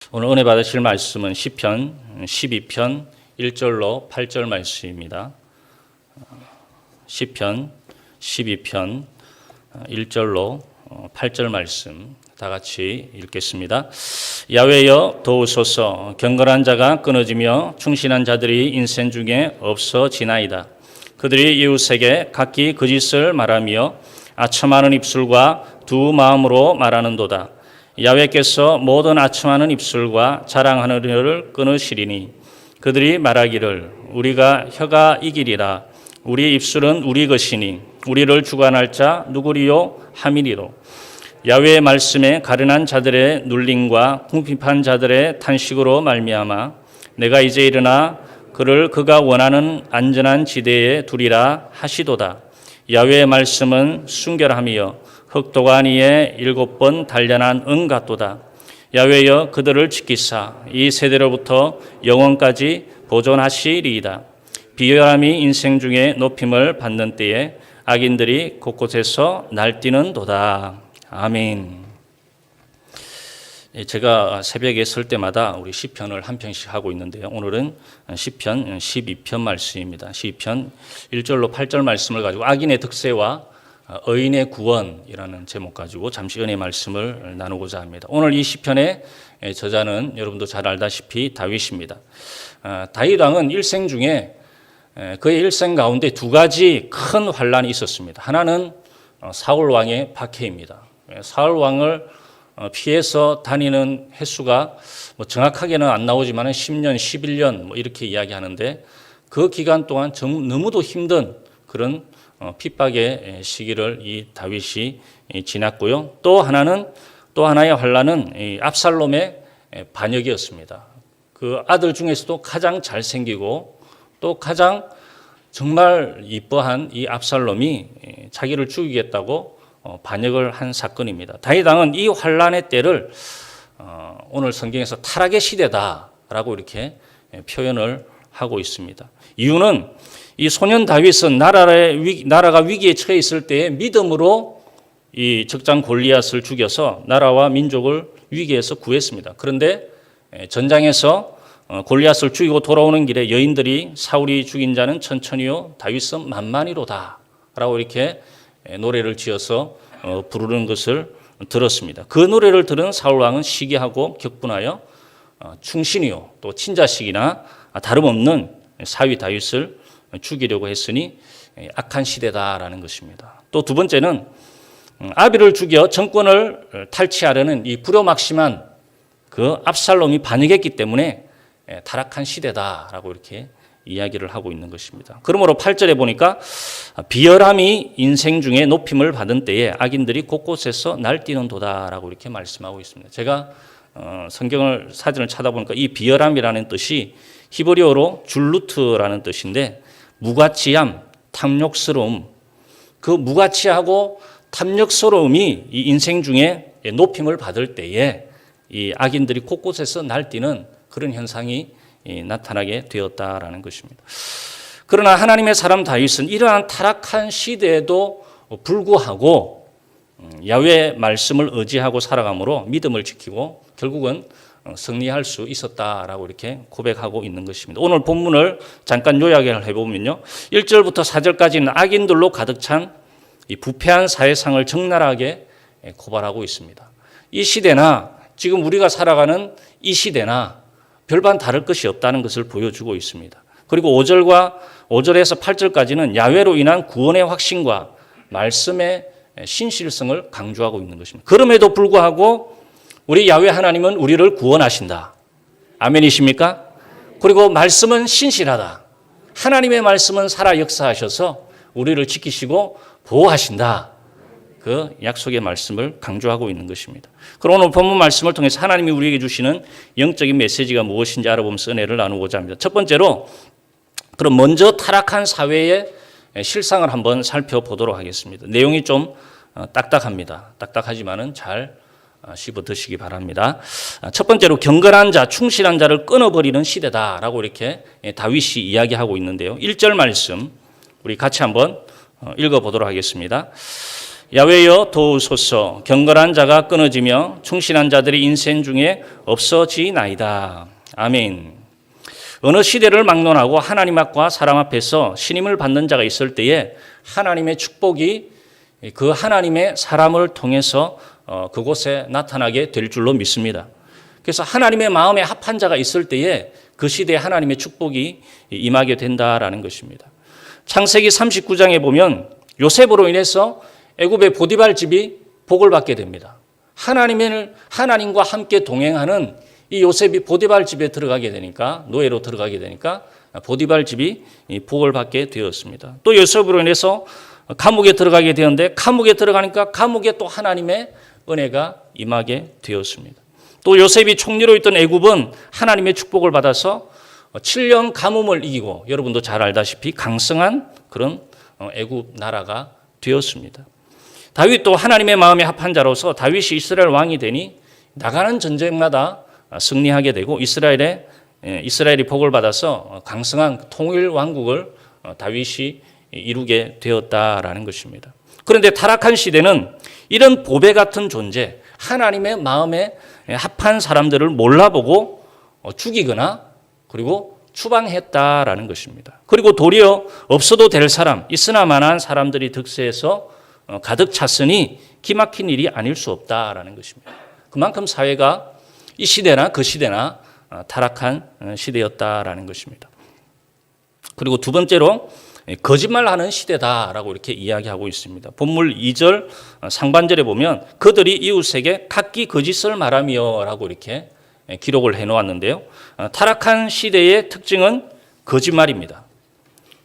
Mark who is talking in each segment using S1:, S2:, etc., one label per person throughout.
S1: 오늘 은혜 받으실 말씀은 시편 12편 1절로 8절 말씀입니다. 시편 12편 1절로 8절 말씀 다 같이 읽겠습니다. 야훼여 도우소서. 경건한 자가 끊어지며 충실한 자들이 인생 중에 없어지나이다. 그들이 이웃에게 각기 거짓을 말하며 아첨하는 입술과 두 마음으로 말하는도다. 야훼께서 모든 아첨하는 입술과 자랑하는 혀를 끊으시리니 그들이 말하기를 우리가 혀가 이기리라. 우리 입술은 우리 것이니 우리를 주관할 자 누구리요 함이리로. 야훼의 말씀에 가련한 자들의 눌림과 궁핍한 자들의 탄식으로 말미암아 내가 이제 일어나 그를 그가 원하는 안전한 지대에 두리라 하시도다. 야훼의 말씀은 순결함이여 흑도가니에 7번 단련한 은 같도다. 야훼여 그들을 지키사 이 세대로부터 영원까지 보존하시리이다. 비열함이 인생 중에 높임을 받는 때에 악인들이 곳곳에서 날뛰는도다. 아멘. 제가 새벽에 설 때마다 우리 시편을 한 편씩 하고 있는데요. 오늘은 시편 12편 말씀입니다. 시편 1절로 8절 말씀을 가지고 악인의 득세와 의인의 구원이라는 제목 가지고 잠시 은혜 말씀을 나누고자 합니다. 오늘 이 시편의 저자는 여러분도 잘 알다시피 다윗입니다. 다윗 왕은 일생 중에 그의 일생 가운데 두 가지 큰 환란이 있었습니다. 하나는 사울 왕의 박해입니다. 사울 왕을 피해서 다니는 횟수가 정확하게는 안 나오지만 10년, 11년 이렇게 이야기하는데 그 기간 동안 너무도 힘든 그런 핍박의 시기를 이 다윗이 지났고요. 또 하나의 환란은 압살롬의 반역이었습니다. 그 아들 중에서도 가장 잘생기고 또 가장 정말 이뻐한 이 압살롬이 자기를 죽이겠다고 반역을 한 사건입니다. 다윗 왕은 이 환란의 때를 오늘 성경에서 타락의 시대다라고 이렇게 표현을 하고 있습니다. 이유는 이 소년 다윗은 나라가 위기에 처해 있을 때에 믿음으로 이 적장 골리앗을 죽여서 나라와 민족을 위기에서 구했습니다. 그런데 전장에서 골리앗을 죽이고 돌아오는 길에 여인들이 사울이 죽인 자는 천천히요 다윗은 만만히로다 라고 이렇게 노래를 지어서 부르는 것을 들었습니다. 그 노래를 들은 사울 왕은 시기하고 격분하여 충신이요 또 친자식이나 다름없는 사위 다윗을 죽이려고 했으니 악한 시대다라는 것입니다. 또 두 번째는 아비를 죽여 정권을 탈취하려는 이 불효막심한 그 압살롬이 반역했기 때문에 타락한 시대다라고 이렇게 이야기를 하고 있는 것입니다. 그러므로 8절에 보니까 비열함이 인생 중에 높임을 받은 때에 악인들이 곳곳에서 날뛰는도다라고 이렇게 말씀하고 있습니다. 제가 사전을 찾아보니까 이 비열함이라는 뜻이 히브리어로 줄루트라는 뜻인데 무가치함, 탐욕스러움, 그 무가치하고 탐욕스러움이 이 인생 중에 높임을 받을 때에 이 악인들이 곳곳에서 날뛰는 그런 현상이 나타나게 되었다라는 것입니다. 그러나 하나님의 사람 다윗은 이러한 타락한 시대에도 불구하고 야훼의 말씀을 의지하고 살아감으로 믿음을 지키고 결국은 승리할 수 있었다라고 이렇게 고백하고 있는 것입니다. 오늘 본문을 잠깐 요약을 해보면요. 1절부터 4절까지는 악인들로 가득 찬 이 부패한 사회상을 적나라하게 고발하고 있습니다. 이 시대나 지금 우리가 살아가는 이 시대나 별반 다를 것이 없다는 것을 보여주고 있습니다. 그리고 5절에서 8절까지는 야훼로 인한 구원의 확신과 말씀의 신실성을 강조하고 있는 것입니다. 그럼에도 불구하고 우리 야훼 하나님은 우리를 구원하신다. 아멘이십니까? 그리고 말씀은 신실하다. 하나님의 말씀은 살아 역사하셔서 우리를 지키시고 보호하신다. 그 약속의 말씀을 강조하고 있는 것입니다. 그럼 오늘 본문 말씀을 통해서 하나님이 우리에게 주시는 영적인 메시지가 무엇인지 알아보면서 은혜를 나누고자 합니다. 첫 번째로 그럼 먼저 타락한 사회의 실상을 한번 살펴보도록 하겠습니다. 내용이 좀 딱딱합니다. 딱딱하지만은 잘 씹어 드시기 바랍니다. 첫 번째로 경건한 자, 충실한 자를 끊어버리는 시대다라고 이렇게 다윗이 이야기하고 있는데요. 1절 말씀 우리 같이 한번 읽어보도록 하겠습니다. 야훼여 도우소서. 경건한 자가 끊어지며 충실한 자들이 인생 중에 없어지나이다. 아멘. 어느 시대를 막론하고 하나님 앞과 사람 앞에서 신임을 받는 자가 있을 때에 하나님의 축복이 그 하나님의 사람을 통해서 그곳에 나타나게 될 줄로 믿습니다. 그래서 하나님의 마음에 합한 자가 있을 때에 그 시대에 하나님의 축복이 임하게 된다라는 것입니다. 창세기 39장에 보면 요셉으로 인해서 애굽의 보디발 집이 복을 받게 됩니다. 하나님과 함께 동행하는 이 요셉이 보디발 집에 들어가게 되니까, 노예로 들어가게 되니까 보디발 집이 복을 받게 되었습니다. 또 요셉으로 인해서 감옥에 들어가게 되었는데 감옥에 들어가니까 감옥에 또 하나님의 은혜가 임하게 되었습니다. 또 요셉이 총리로 있던 애굽은 하나님의 축복을 받아서 7년 가뭄을 이기고 여러분도 잘 알다시피 강성한 그런 애굽 나라가 되었습니다. 다윗도 하나님의 마음에 합한 자로서 다윗이 이스라엘 왕이 되니 나가는 전쟁마다 승리하게 되고 이스라엘이 복을 받아서 강성한 통일 왕국을 다윗이 이루게 되었다라는 것입니다. 그런데 타락한 시대는 이런 보배 같은 존재, 하나님의 마음에 합한 사람들을 몰라보고 죽이거나 그리고 추방했다라는 것입니다. 그리고 도리어 없어도 될 사람, 있으나 마나한 사람들이 득세해서 가득 찼으니 기막힌 일이 아닐 수 없다라는 것입니다. 그만큼 사회가 이 시대나 그 시대나 타락한 시대였다라는 것입니다. 그리고 두 번째로 거짓말하는 시대다라고 이렇게 이야기하고 있습니다. 본문 2절 상반절에 보면 그들이 이웃에게 각기 거짓을 말하며라고 이렇게 기록을 해놓았는데요. 타락한 시대의 특징은 거짓말입니다.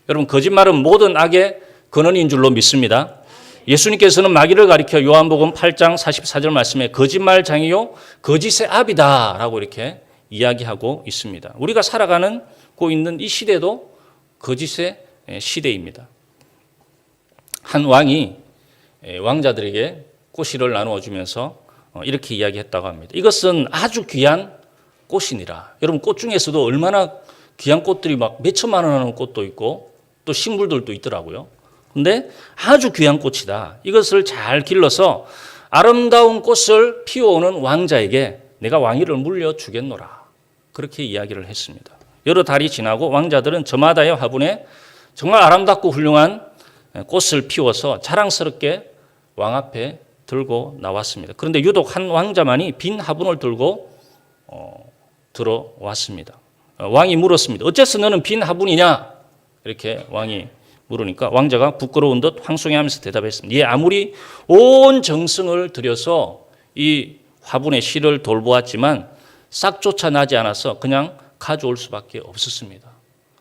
S1: 여러분, 거짓말은 모든 악의 근원인 줄로 믿습니다. 예수님께서는 마귀를 가리켜 요한복음 8장 44절 말씀에 거짓말장이요 거짓의 아비다라고 이렇게 이야기하고 있습니다. 우리가 살아가고 있는 이 시대도 거짓의 시대입니다. 한 왕이 왕자들에게 꽃씨를 나누어 주면서 이렇게 이야기했다고 합니다. 이것은 아주 귀한 꽃이니라. 여러분, 꽃 중에서도 얼마나 귀한 꽃들이 막 몇천만 원 하는 꽃도 있고 또 식물들도 있더라고요. 근데 아주 귀한 꽃이다. 이것을 잘 길러서 아름다운 꽃을 피워오는 왕자에게 내가 왕위를 물려주겠노라. 그렇게 이야기를 했습니다. 여러 달이 지나고 왕자들은 저마다의 화분에 정말 아름답고 훌륭한 꽃을 피워서 자랑스럽게 왕 앞에 들고 나왔습니다. 그런데 유독 한 왕자만이 빈 화분을 들고 들어왔습니다. 왕이 물었습니다. 어째서 너는 빈 화분이냐? 이렇게 왕이 물으니까 왕자가 부끄러운 듯 황송해하면서 대답했습니다. 예, 아무리 온 정성을 들여서 이 화분의 씨를 돌보았지만 싹조차 나지 않아서 그냥 가져올 수밖에 없었습니다.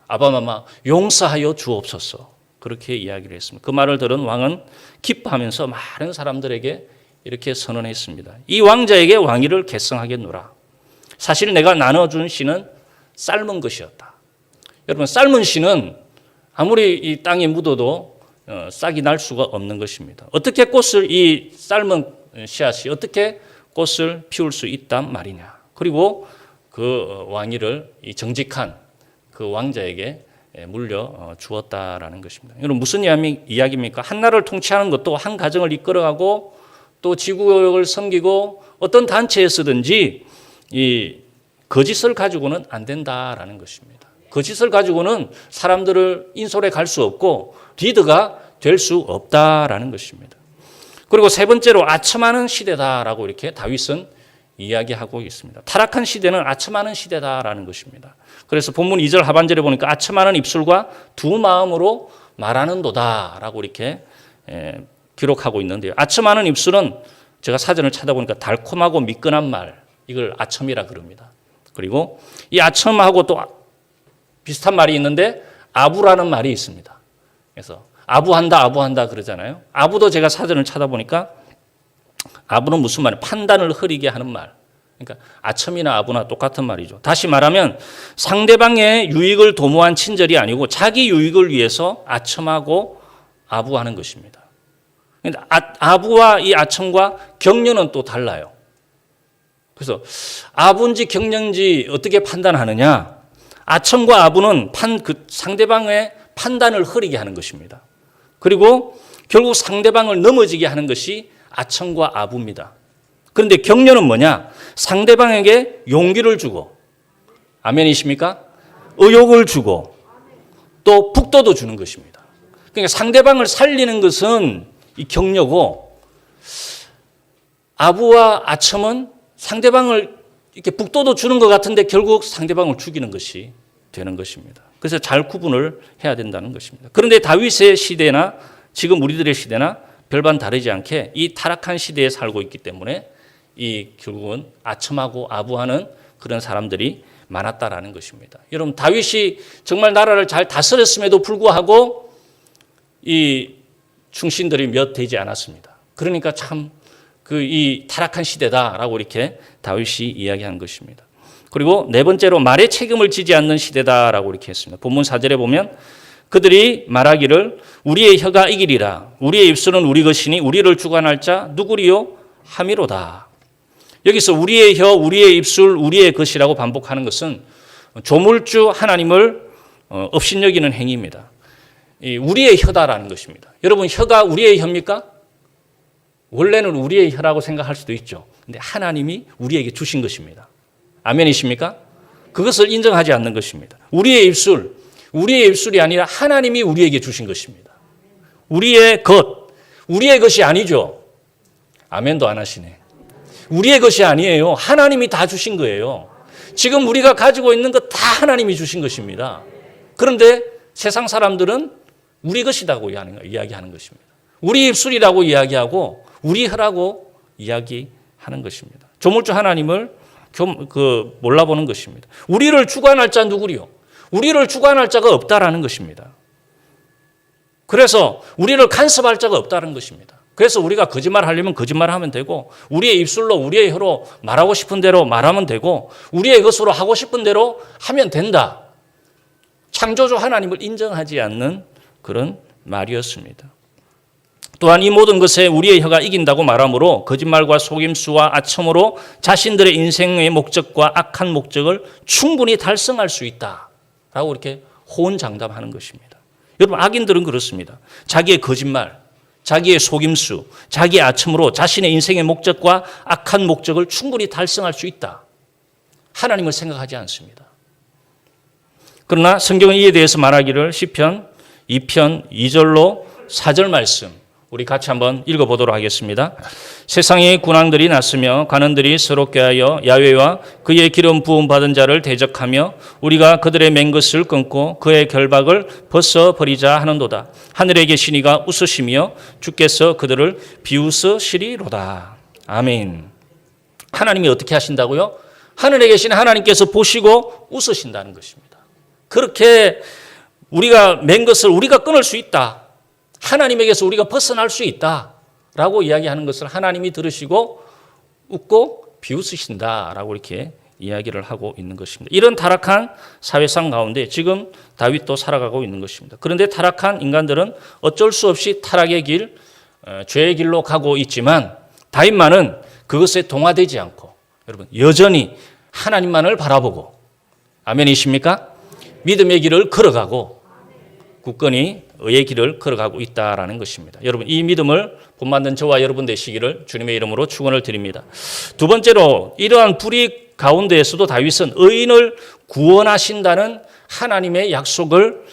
S1: 아바마마 용서하여 주옵소서. 그렇게 이야기를 했습니다. 그 말을 들은 왕은 기뻐하면서 많은 사람들에게 이렇게 선언했습니다. 이 왕자에게 왕위를 계승하겠노라. 사실 내가 나눠준 씨는 삶은 것이었다. 여러분, 삶은 씨는 아무리 이 땅에 묻어도 싹이 날 수가 없는 것입니다. 어떻게 꽃을 이 삶은 씨앗이 어떻게 꽃을 피울 수 있단 말이냐. 그리고 그 왕위를 이 정직한 그 왕자에게 물려 주었다라는 것입니다. 여러분, 무슨 이야기입니까? 한 나라를 통치하는 것도 한 가정을 이끌어가고 또 지구를 섬기고 어떤 단체에서든지 이 거짓을 가지고는 안 된다라는 것입니다. 거짓을 가지고는 사람들을 인솔해 갈 수 없고 리더가 될 수 없다라는 것입니다. 그리고 세 번째로 아첨하는 시대다라고 이렇게 다윗은 이야기하고 있습니다. 타락한 시대는 아첨하는 시대다라는 것입니다. 그래서 본문 2절 하반절에 보니까 아첨하는 입술과 두 마음으로 말하는도다라고 이렇게 기록하고 있는데요. 아첨하는 입술은 제가 사전을 찾아보니까 달콤하고 미끈한 말, 이걸 아첨이라 그럽니다. 그리고 이 아첨하고 또 비슷한 말이 있는데 아부라는 말이 있습니다. 그래서 아부한다 그러잖아요. 아부도 제가 사전을 찾아보니까 아부는 무슨 말이에요? 판단을 흐리게 하는 말. 그러니까 아첨이나 아부나 똑같은 말이죠. 다시 말하면 상대방의 유익을 도모한 친절이 아니고 자기 유익을 위해서 아첨하고 아부하는 것입니다. 아부와 이 아첨과 격려는 또 달라요. 그래서 아부인지 격려인지 어떻게 판단하느냐? 아첨과 아부는 그 상대방의 판단을 흐리게 하는 것입니다. 그리고 결국 상대방을 넘어지게 하는 것이 아첨과 아부입니다. 그런데 격려는 뭐냐? 상대방에게 용기를 주고, 아멘이십니까? 의욕을 주고 또 북돋워 주는 것입니다. 그러니까 상대방을 살리는 것은 이 격려고, 아부와 아첨은 상대방을 이렇게 북돋워 주는 것 같은데 결국 상대방을 죽이는 것이 되는 것입니다. 그래서 잘 구분을 해야 된다는 것입니다. 그런데 다윗의 시대나 지금 우리들의 시대나 별반 다르지 않게 이 타락한 시대에 살고 있기 때문에 이 결국은 아첨하고 아부하는 그런 사람들이 많았다라는 것입니다. 여러분, 다윗이 정말 나라를 잘 다스렸음에도 불구하고 이 충신들이 몇 되지 않았습니다. 그러니까 참 이 타락한 시대다라고 이렇게 다윗이 이야기한 것입니다. 그리고 네 번째로 말에 책임을 지지 않는 시대다라고 이렇게 했습니다. 본문 4절에 보면 그들이 말하기를 우리의 혀가 이기리라. 우리의 입술은 우리 것이니 우리를 주관할 자 누구리요? 함이로다. 여기서 우리의 혀, 우리의 입술, 우리의 것이라고 반복하는 것은 조물주 하나님을 업신여기는 행위입니다. 우리의 혀다라는 것입니다. 여러분, 혀가 우리의 혀입니까? 원래는 우리의 혀라고 생각할 수도 있죠. 근데 하나님이 우리에게 주신 것입니다. 아멘이십니까? 그것을 인정하지 않는 것입니다. 우리의 입술이 아니라 하나님이 우리에게 주신 것입니다. 우리의 것이 아니죠. 아멘도 안 하시네. 우리의 것이 아니에요. 하나님이 다 주신 거예요. 지금 우리가 가지고 있는 것 다 하나님이 주신 것입니다. 그런데 세상 사람들은 우리 것이라고 이야기하는 것입니다. 우리 입술이라고 이야기하고 우리 혀라고 이야기하는 것입니다. 조물주 하나님을 몰라보는 것입니다. 우리를 주관할 자 누구리요? 우리를 주관할 자가 없다라는 것입니다. 그래서 우리를 간섭할 자가 없다는 것입니다. 그래서 우리가 거짓말하려면 거짓말하면 되고, 우리의 입술로 우리의 혀로 말하고 싶은 대로 말하면 되고, 우리의 것으로 하고 싶은 대로 하면 된다. 창조주 하나님을 인정하지 않는 그런 말이었습니다. 또한 이 모든 것에 우리의 혀가 이긴다고 말하므로 거짓말과 속임수와 아첨으로 자신들의 인생의 목적과 악한 목적을 충분히 달성할 수 있다라고 이렇게 호언장담하는 것입니다. 여러분, 악인들은 그렇습니다. 자기의 거짓말, 자기의 속임수, 자기의 아첨으로 자신의 인생의 목적과 악한 목적을 충분히 달성할 수 있다. 하나님을 생각하지 않습니다. 그러나 성경은 이에 대해서 말하기를 시편 2편 2절로 4절 말씀, 우리 같이 한번 읽어보도록 하겠습니다. 세상에 군왕들이 났으며 관원들이 서로 꾀하여 야훼와 그의 기름 부음 받은 자를 대적하며 우리가 그들의 맨 것을 끊고 그의 결박을 벗어버리자 하는도다. 하늘에 계신 이가 웃으시며 주께서 그들을 비웃으시리로다. 아멘. 하나님이 어떻게 하신다고요? 하늘에 계신 하나님께서 보시고 웃으신다는 것입니다. 그렇게 우리가 맨 것을 우리가 끊을 수 있다. 하나님에게서 우리가 벗어날 수 있다라고 이야기하는 것을 하나님이 들으시고 웃고 비웃으신다라고 이렇게 이야기를 하고 있는 것입니다. 이런 타락한 사회상 가운데 지금 다윗도 살아가고 있는 것입니다. 그런데 타락한 인간들은 어쩔 수 없이 타락의 길, 죄의 길로 가고 있지만 다윗만은 그것에 동화되지 않고 여러분 여전히 하나님만을 바라보고 아멘이십니까? 믿음의 길을 걸어가고 굳건히 의의 길을 걸어가고 있다라는 것입니다. 여러분, 이 믿음을 본받는 저와 여러분 되시기를 주님의 이름으로 축원을 드립니다. 두 번째로 이러한 불의익 가운데에서도 다윗은 의인을 구원하신다는 하나님의 약속을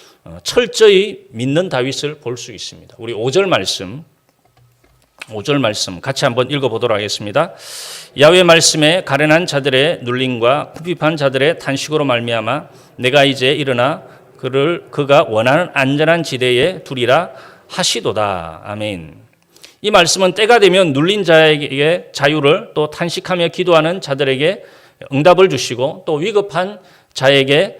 S1: 철저히 믿는 다윗을 볼 수 있습니다. 우리 5절 말씀 같이 한번 읽어보도록 하겠습니다. 야훼 말씀에 가련한 자들의 눌림과 궁핍한 자들의 탄식으로 말미암아 내가 이제 일어나 그가 원하는 안전한 지대에 두리라 하시도다. 아멘. 이 말씀은 때가 되면 눌린 자에게 자유를, 또 탄식하며 기도하는 자들에게 응답을 주시고, 또 위급한 자를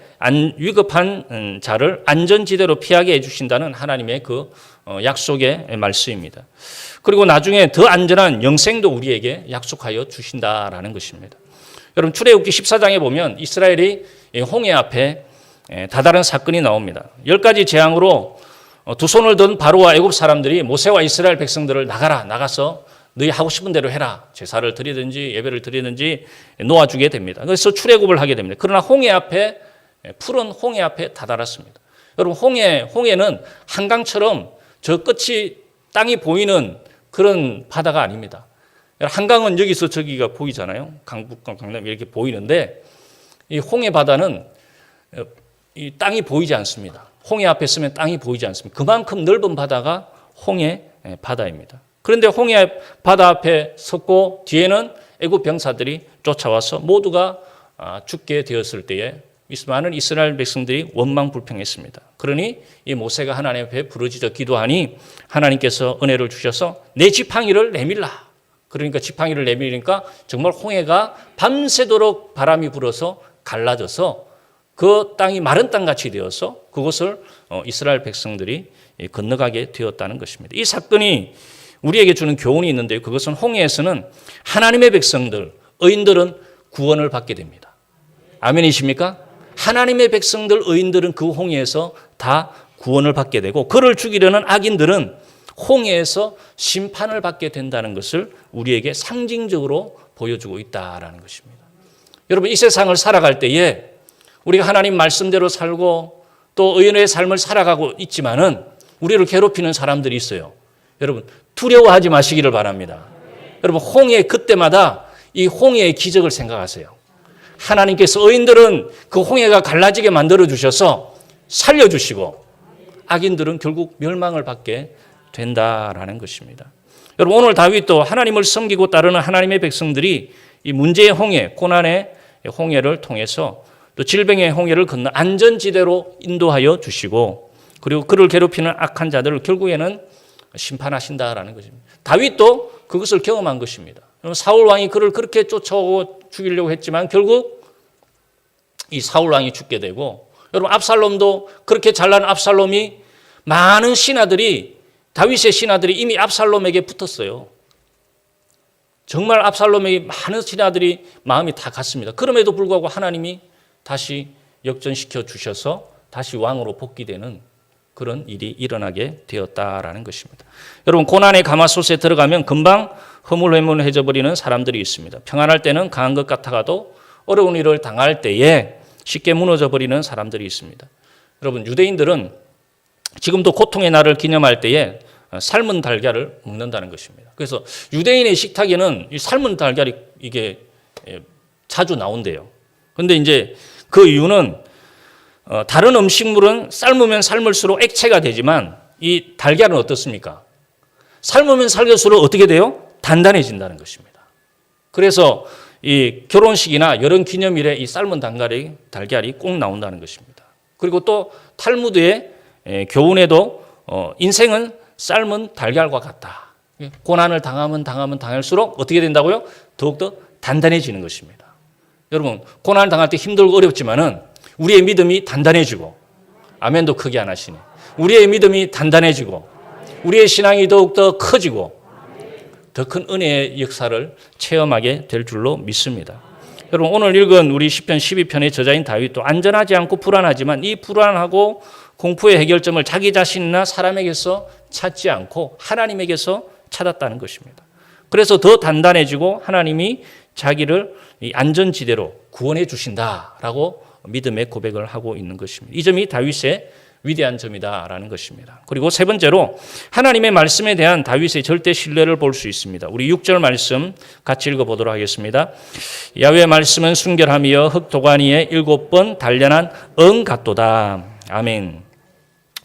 S1: 안전지대로 피하게 해주신다는 하나님의 그 약속의 말씀입니다. 그리고 나중에 더 안전한 영생도 우리에게 약속하여 주신다라는 것입니다. 여러분, 출애굽기 14장에 보면 이스라엘이 홍해 앞에 다다른 사건이 나옵니다. 10가지 재앙으로 두 손을 든 바로와 애굽 사람들이 모세와 이스라엘 백성들을 나가서 너희 하고 싶은 대로 해라. 제사를 드리든지 예배를 드리든지 놓아주게 됩니다. 그래서 출애굽을 하게 됩니다. 그러나 푸른 홍해 앞에 다다랐습니다. 여러분, 홍해는 한강처럼 저 끝이 땅이 보이는 그런 바다가 아닙니다. 한강은 여기서 저기가 보이잖아요. 강북강, 강남 이렇게 보이는데 이 홍해 바다는 이 땅이 보이지 않습니다. 홍해 앞에 서면 땅이 보이지 않습니다. 그만큼 넓은 바다가 홍해 바다입니다. 그런데 홍해 바다 앞에 섰고 뒤에는 애굽 병사들이 쫓아와서 모두가 죽게 되었을 때에 많은 이스라엘 백성들이 원망불평했습니다. 그러니 이 모세가 하나님 앞에 부르짖어 기도하니 하나님께서 은혜를 주셔서 내 지팡이를 내밀라. 그러니까 지팡이를 내밀으니까 정말 홍해가 밤새도록 바람이 불어서 갈라져서 그 땅이 마른 땅같이 되어서 그곳을 이스라엘 백성들이 건너가게 되었다는 것입니다. 이 사건이 우리에게 주는 교훈이 있는데요. 그것은 홍해에서는 하나님의 백성들, 의인들은 구원을 받게 됩니다. 아멘이십니까? 하나님의 백성들, 의인들은 그 홍해에서 다 구원을 받게 되고 그를 죽이려는 악인들은 홍해에서 심판을 받게 된다는 것을 우리에게 상징적으로 보여주고 있다는 것입니다. 여러분, 이 세상을 살아갈 때에 우리가 하나님 말씀대로 살고 또 의인의 삶을 살아가고 있지만은 우리를 괴롭히는 사람들이 있어요. 여러분, 두려워하지 마시기를 바랍니다. 여러분, 홍해 그때마다 이 홍해의 기적을 생각하세요. 하나님께서 의인들은 그 홍해가 갈라지게 만들어 주셔서 살려주시고 악인들은 결국 멸망을 받게 된다라는 것입니다. 여러분, 오늘 다윗도 하나님을 섬기고 따르는 하나님의 백성들이 이 문제의 홍해, 고난의 홍해를 통해서 또 질병의 홍해를 건너 안전지대로 인도하여 주시고 그리고 그를 괴롭히는 악한 자들을 결국에는 심판하신다라는 것입니다. 다윗도 그것을 경험한 것입니다. 사울 왕이 그를 그렇게 쫓아오고 죽이려고 했지만 결국 이 사울 왕이 죽게 되고 여러분 압살롬도 그렇게 잘난 압살롬이 많은 신하들이 다윗의 신하들이 이미 압살롬에게 붙었어요. 정말 압살롬에게 많은 신하들이 마음이 다 갔습니다. 그럼에도 불구하고 하나님이 다시 역전시켜 주셔서 다시 왕으로 복귀되는 그런 일이 일어나게 되었다라는 것입니다. 여러분, 고난의 가마솥에 들어가면 금방 허물허물해져 버리는 사람들이 있습니다. 평안할 때는 강한 것 같아가도 어려운 일을 당할 때에 쉽게 무너져 버리는 사람들이 있습니다. 여러분, 유대인들은 지금도 고통의 날을 기념할 때에 삶은 달걀을 먹는다는 것입니다. 그래서 유대인의 식탁에는 이 삶은 달걀이 이게 자주 나온대요. 그런데 이제 그 이유는 다른 음식물은 삶으면 삶을수록 액체가 되지만 이 달걀은 어떻습니까? 삶으면 삶을수록 어떻게 돼요? 단단해진다는 것입니다. 그래서 이 결혼식이나 여름 기념일에 이 삶은 달걀이 꼭 나온다는 것입니다. 그리고 또 탈무드의 교훈에도 인생은 삶은 달걀과 같다. 고난을 당하면 당할수록 어떻게 된다고요? 더욱더 단단해지는 것입니다. 여러분, 고난을 당할 때 힘들고 어렵지만은 우리의 믿음이 단단해지고, 아멘도 크게 안 하시네. 우리의 믿음이 단단해지고, 우리의 신앙이 더욱더 커지고, 더 큰 은혜의 역사를 체험하게 될 줄로 믿습니다. 여러분, 오늘 읽은 우리 시편 12편의 저자인 다윗도 안전하지 않고 불안하지만 이 불안하고 공포의 해결점을 자기 자신이나 사람에게서 찾지 않고 하나님에게서 찾았다는 것입니다. 그래서 더 단단해지고 하나님이 자기를 이 안전지대로 구원해 주신다라고 믿음의 고백을 하고 있는 것입니다. 이 점이 다윗의 위대한 점이다라는 것입니다. 그리고 세 번째로 하나님의 말씀에 대한 다윗의 절대 신뢰를 볼 수 있습니다. 우리 6절 말씀 같이 읽어보도록 하겠습니다. 야훼의 말씀은 순결하며 흙도가니에 7번 단련한 엉 같도다. 아멘.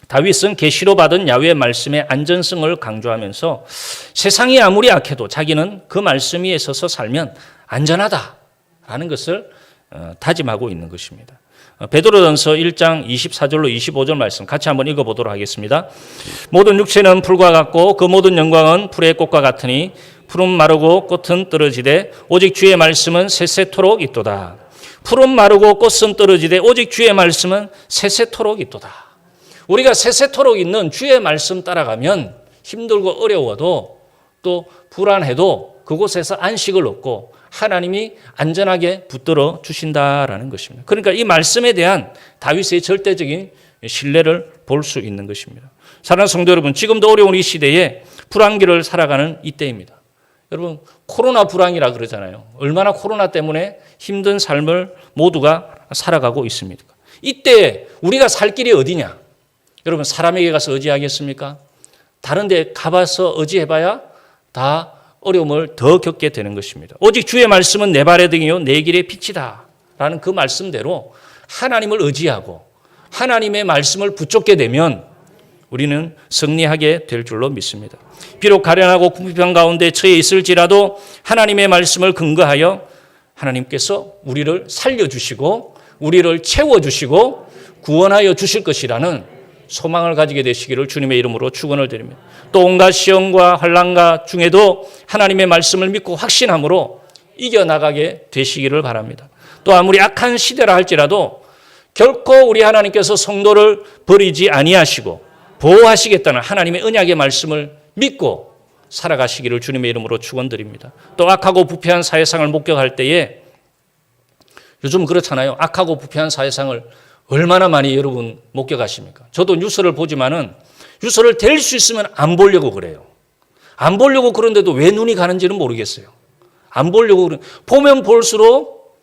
S1: 다윗은 계시로 받은 야훼의 말씀의 안전성을 강조하면서 세상이 아무리 악해도 자기는 그 말씀 위에 서서 살면 안전하다라는 것을 다짐하고 있는 것입니다. 베드로전서 1장 24절로 25절 말씀 같이 한번 읽어보도록 하겠습니다. 모든 육체는 풀과 같고 그 모든 영광은 풀의 꽃과 같으니 풀은 마르고 꽃은 떨어지되 오직 주의 말씀은 세세토록 있도다. 풀은 마르고 꽃은 떨어지되 오직 주의 말씀은 세세토록 있도다. 우리가 세세토록 있는 주의 말씀 따라가면 힘들고 어려워도 또 불안해도 그곳에서 안식을 얻고 하나님이 안전하게 붙들어 주신다라는 것입니다. 그러니까 이 말씀에 대한 다윗의 절대적인 신뢰를 볼 수 있는 것입니다. 사랑하는 성도 여러분, 지금도 어려운 이 시대에 불안기를 살아가는 이때입니다. 여러분, 코로나 불안이라 그러잖아요. 얼마나 코로나 때문에 힘든 삶을 모두가 살아가고 있습니까? 이때 우리가 살 길이 어디냐? 여러분, 사람에게 가서 의지하겠습니까? 다른 데 가봐서 의지해봐야 다 어려움을 더 겪게 되는 것입니다. 오직 주의 말씀은 내 발의 등이요 내 길의 빛이다 라는 그 말씀대로 하나님을 의지하고 하나님의 말씀을 붙잡게 되면 우리는 승리하게 될 줄로 믿습니다. 비록 가련하고 궁핍한 가운데 처해 있을지라도 하나님의 말씀을 근거하여 하나님께서 우리를 살려주시고 우리를 채워주시고 구원하여 주실 것이라는 소망을 가지게 되시기를 주님의 이름으로 축원을 드립니다. 또 온갖 시험과 환난과 중에도 하나님의 말씀을 믿고 확신함으로 이겨나가게 되시기를 바랍니다. 또 아무리 악한 시대라 할지라도 결코 우리 하나님께서 성도를 버리지 아니하시고 보호하시겠다는 하나님의 언약의 말씀을 믿고 살아가시기를 주님의 이름으로 축원드립니다. 또 악하고 부패한 사회상을 목격할 때에 요즘 그렇잖아요. 악하고 부패한 사회상을 얼마나 많이 여러분 목격하십니까? 저도 뉴스를 보지만은 뉴스를 될 수 있으면 안 보려고 그래요. 안 보려고 그런데도 왜 눈이 가는지는 모르겠어요. 안 보려고 보면 볼수록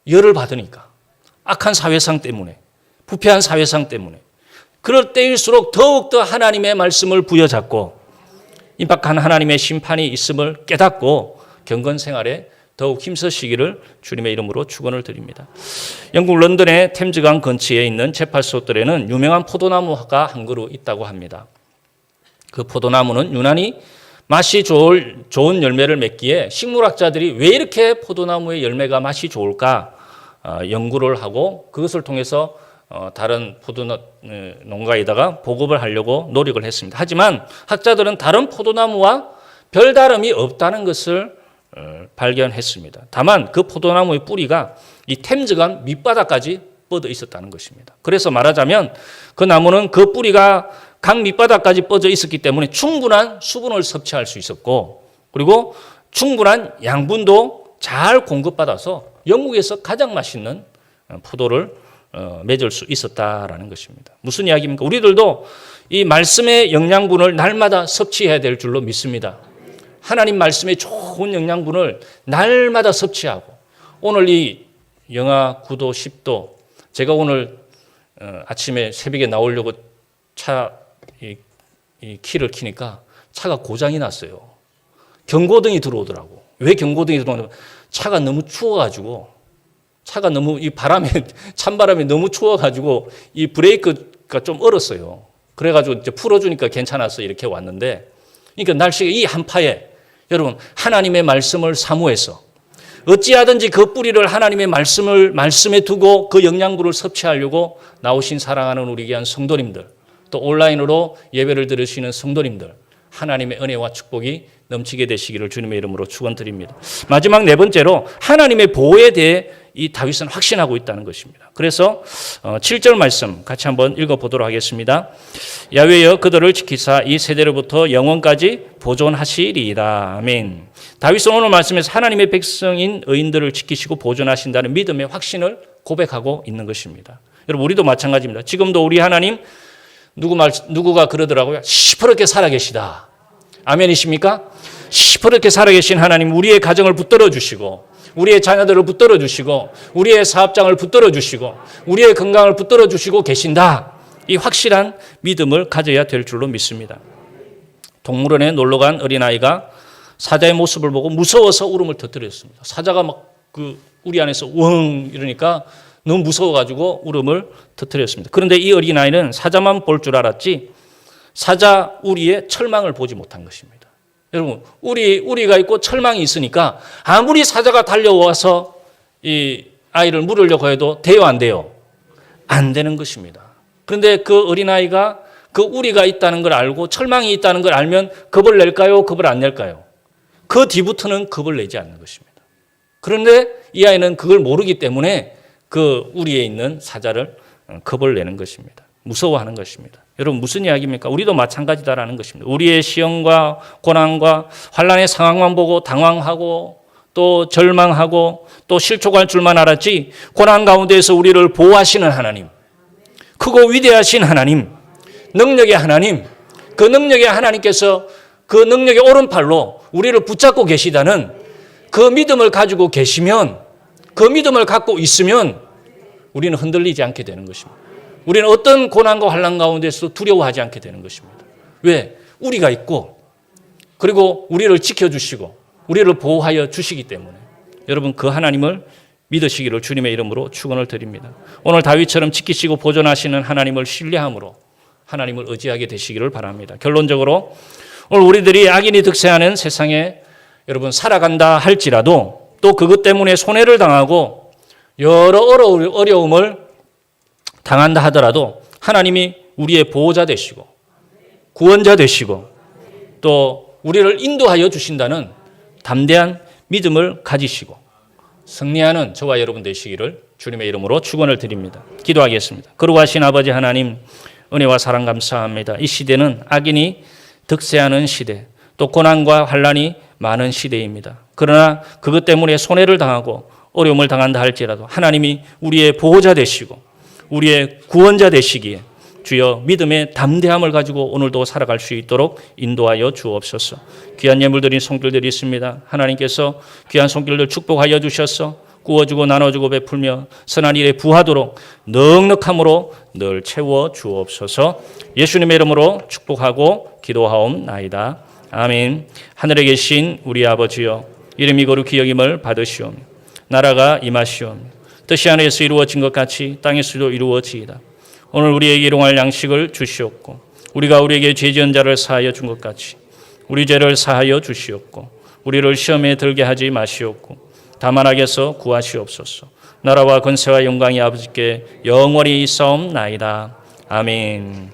S1: 열을 받으니까 악한 사회상 때문에 부패한 사회상 때문에 그럴 때일수록 더욱더 하나님의 말씀을 부여잡고 임박한 하나님의 심판이 있음을 깨닫고 경건 생활에 더욱 힘쓰시기를 주님의 이름으로 축원을 드립니다. 영국 런던의 템즈강 근처에 있는 제팔소들에는 유명한 포도나무가 한 그루 있다고 합니다. 그 포도나무는 유난히 맛이 좋은 열매를 맺기에 식물학자들이 왜 이렇게 포도나무의 열매가 맛이 좋을까 연구를 하고 그것을 통해서 다른 포도 농가에다가 보급을 하려고 노력을 했습니다. 하지만 학자들은 다른 포도나무와 별다름이 없다는 것을 발견했습니다. 다만 그 포도나무의 뿌리가 이 템즈강 밑바닥까지 뻗어 있었다는 것입니다. 그래서 말하자면 그 나무는 그 뿌리가 강 밑바닥까지 뻗어 있었기 때문에 충분한 수분을 섭취할 수 있었고 그리고 충분한 양분도 잘 공급받아서 영국에서 가장 맛있는 포도를 맺을 수 있었다라는 것입니다. 무슨 이야기입니까? 우리들도 이 말씀의 영양분을 날마다 섭취해야 될 줄로 믿습니다. 하나님 말씀의 좋은 영양분을 날마다 섭취하고 오늘 이 영하 9도 10도 제가 오늘 아침에 새벽에 나오려고 차 이 키를 켜니까 차가 고장이 났어요. 경고등이 들어오더라고. 왜 경고등이 들어오냐면 차가 너무 추워가지고 차가 너무 이 바람에 찬바람이 너무 추워가지고 이 브레이크가 좀 얼었어요. 그래가지고 이제 풀어주니까 괜찮아서 이렇게 왔는데 그러니까 날씨가 이 한파에 여러분 하나님의 말씀을 사모해서 어찌하든지 그 뿌리를 하나님의 말씀에 두고 그 영양분을 섭취하려고 나오신 사랑하는 우리 귀한 성도님들 또 온라인으로 예배를 들으시는 성도님들 하나님의 은혜와 축복이 넘치게 되시기를 주님의 이름으로 축원드립니다. 마지막 네 번째로 하나님의 보호에 대해 이 다윗은 확신하고 있다는 것입니다. 그래서 7절 말씀 같이 한번 읽어보도록 하겠습니다. 야훼여 그들을 지키사 이 세대로부터 영원까지 보존하시리이다. 아멘. 다윗은 오늘 말씀에서 하나님의 백성인 의인들을 지키시고 보존하신다는 믿음의 확신을 고백하고 있는 것입니다. 여러분 우리도 마찬가지입니다. 지금도 우리 하나님 누구가 그러더라고요. 시퍼렇게 살아계시다. 아멘이십니까? 시퍼렇게 살아계신 하나님 우리의 가정을 붙들어 주시고 우리의 자녀들을 붙들어 주시고 우리의 사업장을 붙들어 주시고 우리의 건강을 붙들어 주시고 계신다. 이 확실한 믿음을 가져야 될 줄로 믿습니다. 동물원에 놀러간 어린아이가 사자의 모습을 보고 무서워서 울음을 터뜨렸습니다. 사자가 막 우리 안에서 웡 이러니까 너무 무서워가지고 울음을 터뜨렸습니다. 그런데 이 어린아이는 사자만 볼 줄 알았지 사자 우리의 철망을 보지 못한 것입니다. 여러분 우리가 있고 철망이 있으니까 아무리 사자가 달려와서 이 아이를 물으려고 해도 돼요 안 돼요? 안 되는 것입니다. 그런데 그 어린아이가 그 우리가 있다는 걸 알고 철망이 있다는 걸 알면 겁을 낼까요? 겁을 안 낼까요? 그 뒤부터는 겁을 내지 않는 것입니다. 그런데 이 아이는 그걸 모르기 때문에 그 우리에 있는 사자를 겁을 내는 것입니다. 무서워하는 것입니다. 여러분 무슨 이야기입니까? 우리도 마찬가지다라는 것입니다. 우리의 시험과 고난과 환난의 상황만 보고 당황하고 또 절망하고 또 실족할 줄만 알았지 고난 가운데에서 우리를 보호하시는 하나님, 크고 위대하신 하나님, 능력의 하나님, 그 능력의 하나님께서 그 능력의 오른팔로 우리를 붙잡고 계시다는 그 믿음을 가지고 계시면 그 믿음을 갖고 있으면 우리는 흔들리지 않게 되는 것입니다. 우리는 어떤 고난과 환난 가운데서도 두려워하지 않게 되는 것입니다. 왜? 우리가 있고 그리고 우리를 지켜주시고 우리를 보호하여 주시기 때문에 여러분 그 하나님을 믿으시기를 주님의 이름으로 축원을 드립니다. 오늘 다윗처럼 지키시고 보존하시는 하나님을 신뢰함으로 하나님을 의지하게 되시기를 바랍니다. 결론적으로 오늘 우리들이 악인이 득세하는 세상에 여러분 살아간다 할지라도 또 그것 때문에 손해를 당하고 여러 어려움을 당한다 하더라도 하나님이 우리의 보호자 되시고 구원자 되시고 또 우리를 인도하여 주신다는 담대한 믿음을 가지시고 승리하는 저와 여러분 되시기를 주님의 이름으로 축원을 드립니다. 기도하겠습니다. 거룩하신 아버지 하나님 은혜와 사랑 감사합니다. 이 시대는 악인이 득세하는 시대 또 고난과 환난이 많은 시대입니다. 그러나 그것 때문에 손해를 당하고 어려움을 당한다 할지라도 하나님이 우리의 보호자 되시고 우리의 구원자 되시기에 주여 믿음의 담대함을 가지고 오늘도 살아갈 수 있도록 인도하여 주옵소서. 귀한 예물 드린 손길들이 있습니다. 하나님께서 귀한 손길들 축복하여 주셔서 구워주고 나눠주고 베풀며 선한 일에 부하도록 넉넉함으로 늘 채워 주옵소서. 예수님의 이름으로 축복하고 기도하옵나이다. 아멘. 하늘에 계신 우리 아버지여 이름이 거룩히 여김을 받으시오며 나라가 임하시오며 뜻이 하늘에서 이루어진 것 같이 땅에서도 이루어지이다. 오늘 우리에게 일용할 양식을 주시옵고 우리가 우리에게 죄 지은 자를 사하여 준 것 같이 우리 죄를 사하여 주시옵고 우리를 시험에 들게 하지 마시옵고 다만 악에서 구하시옵소서. 나라와 권세와 영광이 아버지께 영원히 있사옵나이다. 아멘.